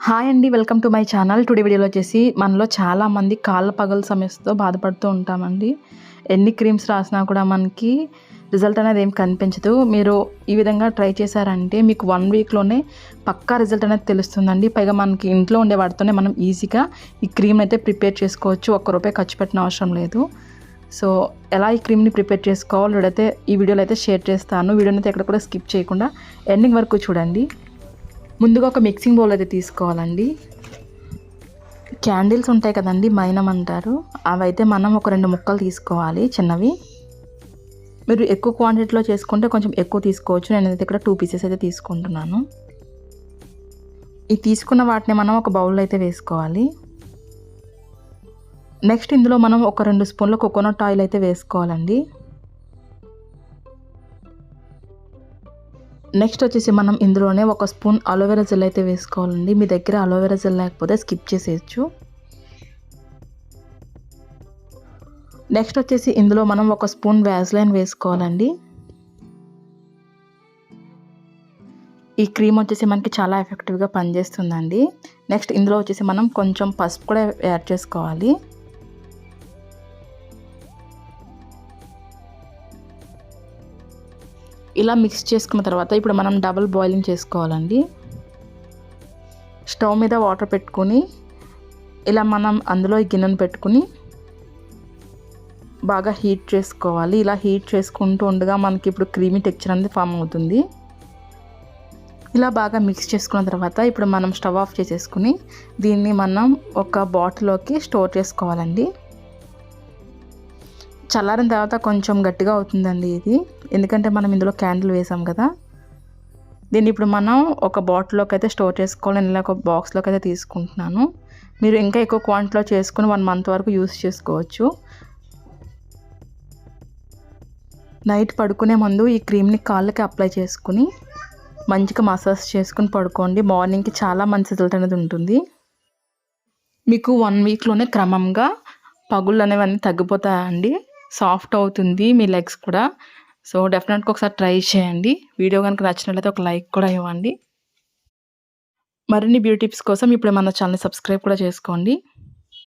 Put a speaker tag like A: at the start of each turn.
A: Hi అండి. Welcome to my channel. Today వీడియోలో వచ్చేసి మనలో చాలామంది కాళ్ళ పగులు సమస్యతో బాధపడుతూ ఉంటామండి. ఎన్ని క్రీమ్స్ రాసినా కూడా మనకి రిజల్ట్ అనేది ఏం కనిపించదు. మీరు ఈ విధంగా ట్రై చేశారంటే మీకు 1 వీక్‌లోనే పక్కా రిజల్ట్ అనేది తెలుస్తుందండి. పైగా మనకి ఇంట్లో ఉండే వాటితోనే మనం ఈజీగా ఈ క్రీమ్ అయితే ప్రిపేర్ చేసుకోవచ్చు. ఒక్క రూపాయి ఖర్చు పెట్టిన అవసరం లేదు. సో ఎలా ఈ క్రీమ్‌ని ప్రిపేర్ చేసుకోవాలో నేనైతే ఈ వీడియోలో అయితే షేర్ చేస్తాను. వీడియోని అయితే ఎక్కడ కూడా స్కిప్ చేయకుండా ఎండింగ్ వరకు చూడండి. ముందుగా ఒక మిక్సింగ్ బౌల్ అయితే తీసుకోవాలండి. క్యాండిల్స్ ఉంటాయి కదండి, మైనం అంటారు, అవైతే మనం ఒక 2 ముక్కలు తీసుకోవాలి చిన్నవి. మీరు ఎక్కువ క్వాంటిటీలో చేసుకుంటే కొంచెం ఎక్కువ తీసుకోవచ్చు. నేనైతే ఇక్కడ 2 పీసెస్ అయితే తీసుకుంటున్నాను. ఈ తీసుకున్న వాటిని మనం ఒక బౌల్లో అయితే వేసుకోవాలి. నెక్స్ట్ ఇందులో మనం ఒక 2 స్పూన్ల కోకోనట్ ఆయిల్ అయితే వేసుకోవాలండి. నెక్స్ట్ వచ్చేసి మనం ఇందులోనే 1 స్పూన్ అలోవెరా జెల్ అయితే వేసుకోవాలండి. మీ దగ్గర అలోవెరా జెల్ లేకపోతే స్కిప్ చేసేయచ్చు. నెక్స్ట్ వచ్చేసి ఇందులో మనం 1 స్పూన్ వ్యాజ్లైన్ వేసుకోవాలండి. ఈ క్రీమ్ వచ్చేసి మనకి చాలా ఎఫెక్టివ్గా పనిచేస్తుందండి. నెక్స్ట్ ఇందులో వచ్చేసి మనం కొంచెం పసుపు కూడా యాడ్ చేసుకోవాలి. ఇలా మిక్స్ చేసుకున్న తర్వాత ఇప్పుడు మనం డబుల్ బాయిలింగ్ చేసుకోవాలండి. స్టవ్ మీద వాటర్ పెట్టుకొని ఇలా మనం అందులో ఈ గిన్నెను పెట్టుకుని బాగా హీట్ చేసుకోవాలి. ఇలా హీట్ చేసుకుంటూ ఉండగా మనకి ఇప్పుడు క్రీమీ టెక్స్చర్ అనేది ఫామ్ అవుతుంది. ఇలా బాగా మిక్స్ చేసుకున్న తర్వాత ఇప్పుడు మనం స్టవ్ ఆఫ్ చేసేసుకుని దీన్ని మనం ఒక బాటిల్లోకి స్టోర్ చేసుకోవాలండి. చల్లారిన తర్వాత కొంచెం గట్టిగా అవుతుందండి ఇది, ఎందుకంటే మనం ఇందులో క్యాండిల్ వేసాం కదా. దీన్ని ఇప్పుడు మనం ఒక బాటిల్లోకి అయితే స్టోర్ చేసుకోవాలి. నేను ఇలా ఒక బాక్స్లోకి అయితే తీసుకుంటున్నాను. మీరు ఇంకా ఎక్కువ క్వాంటిటీలో చేసుకుని 1 మంత్ వరకు యూస్ చేసుకోవచ్చు. నైట్ పడుకునే ముందు ఈ క్రీమ్ని కాళ్ళకి అప్లై చేసుకుని మంచిగా మసాజ్ చేసుకుని పడుకోండి. మార్నింగ్కి చాలా మంచి రిజల్ట్ అనేది ఉంటుంది. మీకు 1 వీక్లోనే క్రమంగా పగుళ్ళు అనేవన్నీ తగ్గిపోతాయండి. సాఫ్ట్ అవుతుంది మీ లెగ్స్ కూడా. సో డెఫినెట్గా ఒకసారి ట్రై చేయండి. వీడియో కనుక నచ్చినట్లయితే ఒక లైక్ కూడా ఇవ్వండి. మరిన్ని బ్యూటీ టిప్స్ కోసం ఇప్పుడు మన ఛానల్ సబ్స్క్రైబ్ కూడా చేసుకోండి.